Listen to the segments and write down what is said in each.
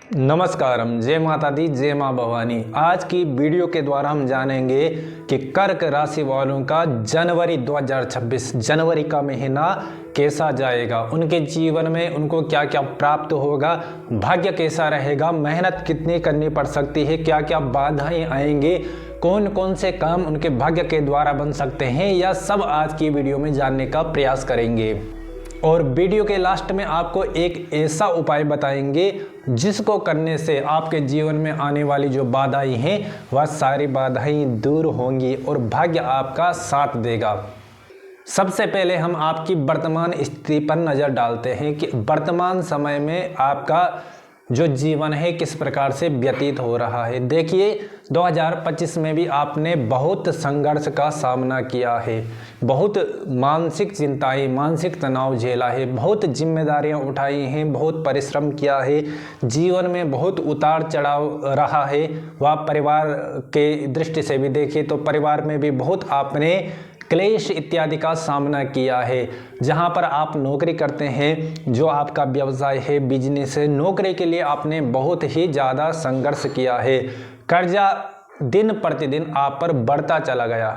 नमस्कारम, जय माता दी, जय माँ भवानी। आज की वीडियो के द्वारा हम जानेंगे कि कर्क राशि वालों का जनवरी 2026 जनवरी का महीना कैसा जाएगा, उनके जीवन में उनको क्या क्या प्राप्त होगा, भाग्य कैसा रहेगा, मेहनत कितनी करनी पड़ सकती है, क्या क्या बाधाएं आएंगे, कौन कौन से काम उनके भाग्य के द्वारा बन सकते हैं, यह सब आज की वीडियो में जानने का प्रयास करेंगे। और वीडियो के लास्ट में आपको एक ऐसा उपाय बताएंगे जिसको करने से आपके जीवन में आने वाली जो बाधाएं हैं वह सारी बाधाएं दूर होंगी और भाग्य आपका साथ देगा। सबसे पहले हम आपकी वर्तमान स्थिति पर नज़र डालते हैं कि वर्तमान समय में आपका जो जीवन है किस प्रकार से व्यतीत हो रहा है। देखिए 2025 में भी आपने बहुत संघर्ष का सामना किया है, बहुत मानसिक चिंताएं, मानसिक तनाव झेला है, बहुत जिम्मेदारियां उठाई हैं, बहुत परिश्रम किया है, जीवन में बहुत उतार चढ़ाव रहा है। वह परिवार के दृष्टि से भी देखिए तो परिवार में भी बहुत आपने क्लेश इत्यादि का सामना किया है। जहां पर आप नौकरी करते हैं, जो आपका व्यवसाय है, बिजनेस है, नौकरी के लिए आपने बहुत ही ज़्यादा संघर्ष किया है। कर्जा दिन प्रतिदिन आप पर बढ़ता चला गया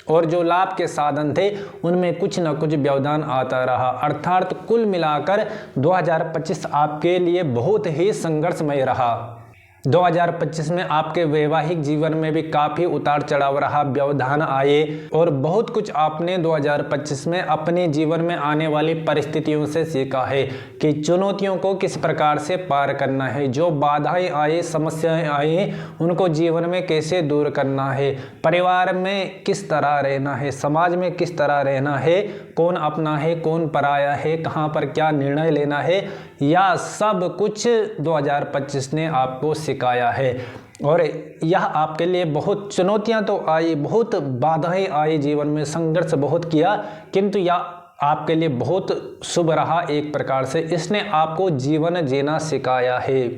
और जो लाभ के साधन थे उनमें कुछ न कुछ व्यवधान आता रहा। अर्थात कुल मिलाकर 2025 आपके लिए बहुत ही संघर्षमय रहा। 2025 में आपके वैवाहिक जीवन में भी काफ़ी उतार चढ़ाव रहा, व्यवधान आए और बहुत कुछ आपने 2025 में अपने जीवन में आने वाली परिस्थितियों से सीखा है कि चुनौतियों को किस प्रकार से पार करना है, जो बाधाएं आए, समस्याएं आए, उनको जीवन में कैसे दूर करना है, परिवार में किस तरह रहना है, समाज में किस तरह रहना है, कौन अपना है, कौन पराया है, कहाँ पर क्या निर्णय लेना है, यह सब कुछ 2025 ने आपको सिखाया है। और यह आपके लिए बहुत चुनौतियां तो आई, बहुत बाधाएं आई, जीवन में संघर्ष बहुत किया, किंतु यह आपके लिए बहुत शुभ रहा। एक प्रकार से इसने आपको जीवन जीना सिखाया है।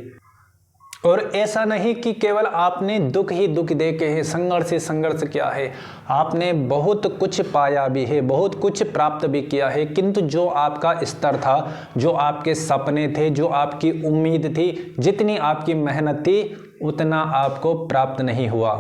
और ऐसा नहीं कि केवल आपने दुख ही दुख देखे हैं, संघर्ष ही संघर्ष किया है, आपने बहुत कुछ पाया भी है, बहुत कुछ प्राप्त भी किया है, किंतु जो आपका स्तर था, जो आपके सपने थे, जो आपकी उम्मीद थी, जितनी आपकी मेहनत थी, उतना आपको प्राप्त नहीं हुआ।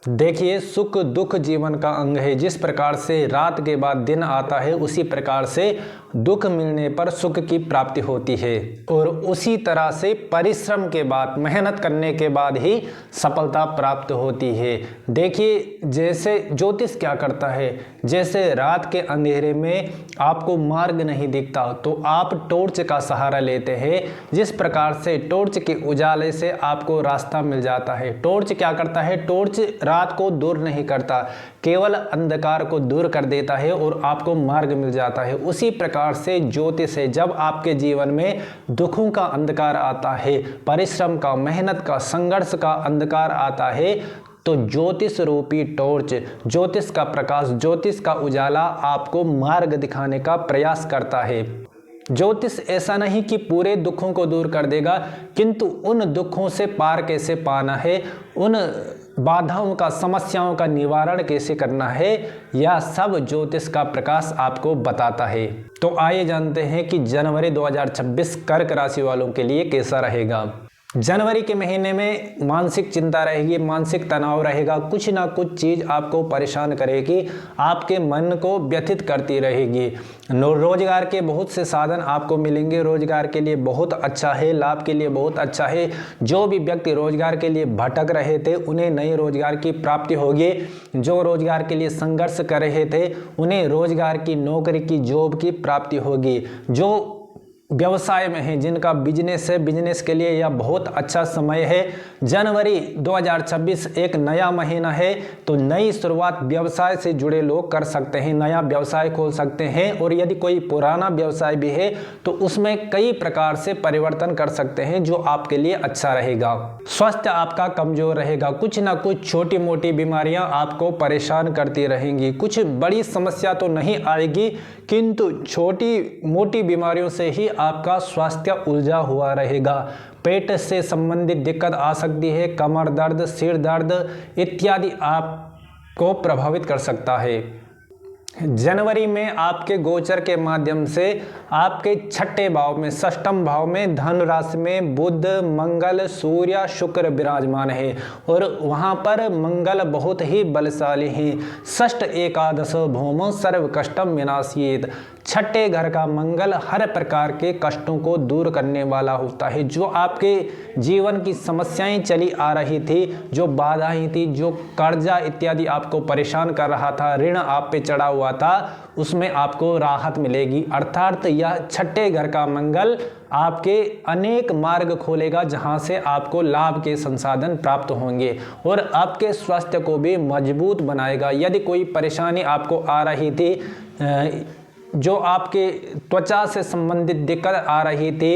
देखिए सुख दुख जीवन का अंग है। जिस प्रकार से रात के बाद दिन आता है, उसी प्रकार से दुख मिलने पर सुख की प्राप्ति होती है और उसी तरह से परिश्रम के बाद, मेहनत करने के बाद ही सफलता प्राप्त होती है। देखिए जैसे ज्योतिष क्या करता है, जैसे रात के अंधेरे में आपको मार्ग नहीं दिखता तो आप टॉर्च का सहारा लेते हैं, जिस प्रकार से टॉर्च के उजाले से आपको रास्ता मिल जाता है। टॉर्च क्या करता है, टॉर्च रात को दूर नहीं करता, केवल अंधकार को दूर कर देता है और आपको मार्ग मिल जाता है। उसी प्रकार से ज्योतिष है। जब आपके जीवन में दुखों का अंधकार आता है, परिश्रम का, मेहनत का, संघर्ष का अंधकार आता है, तो ज्योतिष रूपी टॉर्च, ज्योतिष का प्रकाश, ज्योतिष का उजाला आपको मार्ग दिखाने का प्रयास करता है। ज्योतिष ऐसा नहीं कि पूरे दुखों को दूर कर देगा, किंतु उन दुखों से पार कैसे पाना है, उन बाधाओं का, समस्याओं का निवारण कैसे करना है, यह सब ज्योतिष का प्रकाश आपको बताता है। तो आइए जानते हैं कि जनवरी 2026 कर्क राशि वालों के लिए कैसा रहेगा। जनवरी के महीने में मानसिक चिंता रहेगी, मानसिक तनाव रहेगा, कुछ ना कुछ चीज़ आपको परेशान करेगी, आपके मन को व्यथित करती रहेगी। रोजगार के बहुत से साधन आपको मिलेंगे, रोजगार के लिए बहुत अच्छा है, लाभ के लिए बहुत अच्छा है। जो भी व्यक्ति रोजगार के लिए भटक रहे थे उन्हें नए रोजगार की प्राप्ति होगी, जो रोजगार के लिए संघर्ष कर रहे थे उन्हें रोजगार की, नौकरी की, जॉब की प्राप्ति होगी। जो व्यवसाय में है, जिनका बिजनेस है, बिजनेस के लिए यह बहुत अच्छा समय है। जनवरी 2026 एक नया महीना है, तो नई शुरुआत व्यवसाय से जुड़े लोग कर सकते हैं, नया व्यवसाय खोल सकते हैं। और यदि कोई पुराना व्यवसाय भी है तो उसमें कई प्रकार से परिवर्तन कर सकते हैं, जो आपके लिए अच्छा रहेगा। स्वास्थ्य आपका कमजोर रहेगा, कुछ ना कुछ छोटी मोटी बीमारियां आपको परेशान करती रहेंगी। कुछ बड़ी समस्या तो नहीं आएगी, किंतु छोटी मोटी बीमारियों से ही आपका स्वास्थ्य उलझा हुआ रहेगा। पेट से संबंधित दिक्कत आ सकती है, कमर दर्द, सिर दर्द इत्यादि आपको प्रभावित कर सकता है। जनवरी में आपके गोचर के माध्यम से आपके छठे भाव में, षष्ठम भाव में, धन राशि में बुध, मंगल, सूर्य, शुक्र विराजमान है और वहां पर मंगल बहुत ही बलशाली है। षष्ठ एकादश भौमो सर्व कष्टम विनाशित। छठे घर का मंगल हर प्रकार के कष्टों को दूर करने वाला होता है। जो आपके जीवन की समस्याएं चली आ रही थी, जो बाधाएं थी, जो कर्जा इत्यादि आपको परेशान कर रहा था, ऋण आप पे चढ़ा हुआ था, उसमें आपको राहत मिलेगी। अर्थात यह छठे घर का मंगल आपके अनेक मार्ग खोलेगा जहां से आपको लाभ के संसाधन प्राप्त होंगे और आपके स्वास्थ्य को भी मजबूत बनाएगा। यदि कोई परेशानी आपको आ रही थी, जो आपके त्वचा से संबंधित दिक्कत आ रही थी,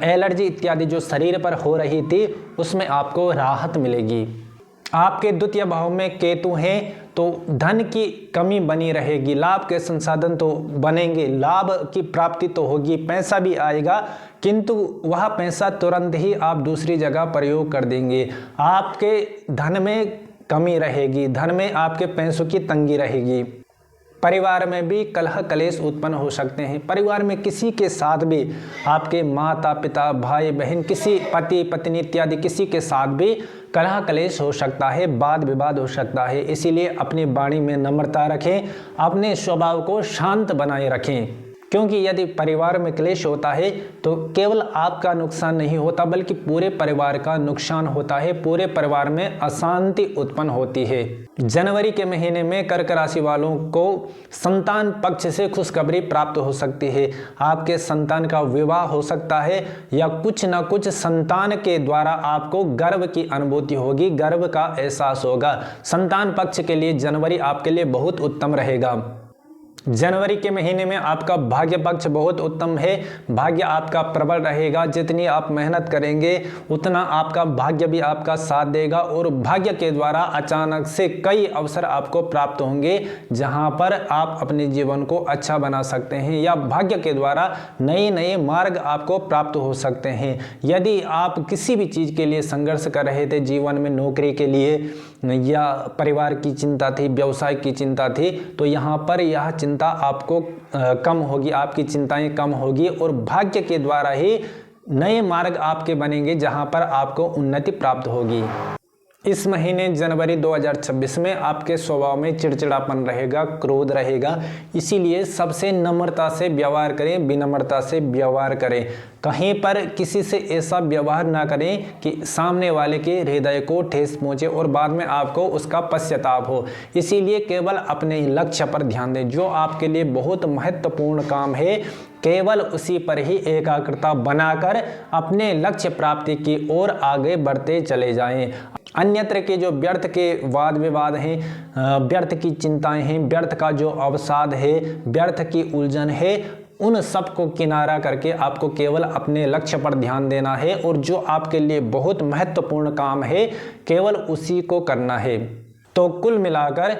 एलर्जी इत्यादि जो शरीर पर हो रही थी, उसमें आपको राहत मिलेगी। आपके द्वितीय भाव में केतु हैं तो धन की कमी बनी रहेगी, लाभ के संसाधन तो बनेंगे, लाभ की प्राप्ति तो होगी, पैसा भी आएगा, किंतु वह पैसा तुरंत ही आप दूसरी जगह प्रयोग कर देंगे। आपके धन में कमी रहेगी, धन में आपके पैसों की तंगी रहेगी। परिवार में भी कलह कलेश उत्पन्न हो सकते हैं। परिवार में किसी के साथ भी, आपके माता पिता, भाई बहन, किसी पति पत्नी इत्यादि किसी के साथ भी कलह कलेश हो सकता है, वाद विवाद हो सकता है। इसीलिए अपनी वाणी में नम्रता रखें, अपने स्वभाव को शांत बनाए रखें, क्योंकि यदि परिवार में क्लेश होता है तो केवल आपका नुकसान नहीं होता बल्कि पूरे परिवार का नुकसान होता है, पूरे परिवार में अशांति उत्पन्न होती है। जनवरी के महीने में कर्क राशि वालों को संतान पक्ष से खुशखबरी प्राप्त हो सकती है। आपके संतान का विवाह हो सकता है या कुछ न कुछ संतान के द्वारा आपको गर्व की अनुभूति होगी, गर्व का एहसास होगा। संतान पक्ष के लिए जनवरी आपके लिए बहुत उत्तम रहेगा। जनवरी के महीने में आपका भाग्य पक्ष बहुत उत्तम है, भाग्य आपका प्रबल रहेगा। जितनी आप मेहनत करेंगे उतना आपका भाग्य भी आपका साथ देगा और भाग्य के द्वारा अचानक से कई अवसर आपको प्राप्त होंगे जहां पर आप अपने जीवन को अच्छा बना सकते हैं या भाग्य के द्वारा नए नए मार्ग आपको प्राप्त हो सकते हैं। यदि आप किसी भी चीज़ के लिए संघर्ष कर रहे थे, जीवन में नौकरी के लिए या परिवार की चिंता थी, व्यवसाय की चिंता थी, तो यहाँ पर यह चिंता आपको कम होगी, आपकी चिंताएं कम होगी और भाग्य के द्वारा ही नए मार्ग आपके बनेंगे जहां पर आपको उन्नति प्राप्त होगी। इस महीने जनवरी 2026 में आपके स्वभाव में चिड़चिड़ापन रहेगा, क्रोध रहेगा, इसीलिए सबसे नम्रता से व्यवहार करें, विनम्रता से व्यवहार करें। कहीं पर किसी से ऐसा व्यवहार ना करें कि सामने वाले के हृदय को ठेस पहुंचे और बाद में आपको उसका पश्चाताप हो। इसीलिए केवल अपने लक्ष्य पर ध्यान दें। जो आपके लिए बहुत महत्वपूर्ण काम है, केवल उसी पर ही एकाग्रता बनाकर अपने लक्ष्य प्राप्ति की ओर आगे बढ़ते चले जाएं। अन्यत्र के जो व्यर्थ के वाद विवाद हैं, व्यर्थ की चिंताएं हैं, व्यर्थ का जो अवसाद है, व्यर्थ की उलझन है, उन सब को किनारा करके आपको केवल अपने लक्ष्य पर ध्यान देना है और जो आपके लिए बहुत महत्वपूर्ण काम है केवल उसी को करना है। तो कुल मिलाकर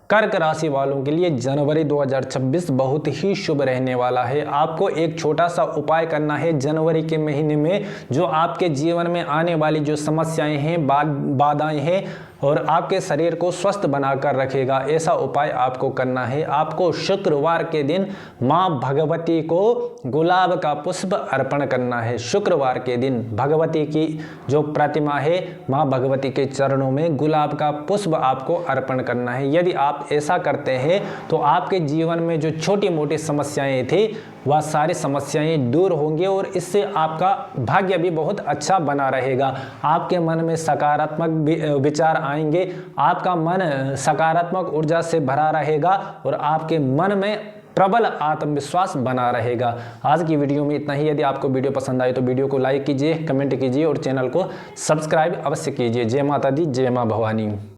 कर्क राशि वालों के लिए जनवरी 2026 बहुत ही शुभ रहने वाला है। आपको एक छोटा सा उपाय करना है जनवरी के महीने में, जो आपके जीवन में आने वाली जो समस्याएं हैं, बाधाएं हैं और आपके शरीर को स्वस्थ बनाकर रखेगा, ऐसा उपाय आपको करना है। आपको शुक्रवार के दिन माँ भगवती को गुलाब का पुष्प अर्पण करना है। शुक्रवार के दिन भगवती की जो प्रतिमा है, माँ भगवती के चरणों में गुलाब का पुष्प आपको अर्पण करना है। यदि आप ऐसा करते हैं तो आपके जीवन में जो छोटी मोटी समस्याएं थी वह सारी समस्याएं दूर होंगी और इससे आपका भाग्य भी बहुत अच्छा बना रहेगा। आपके मन में सकारात्मक विचार आएंगे, आपका मन सकारात्मक ऊर्जा से भरा रहेगा और आपके मन में प्रबल आत्मविश्वास बना रहेगा। आज की वीडियो में इतना ही। यदि आपको वीडियो पसंद आए तो वीडियो को लाइक कीजिए, कमेंट कीजिए और चैनल को सब्सक्राइब अवश्य कीजिए। जय माता दी, जय मां भवानी।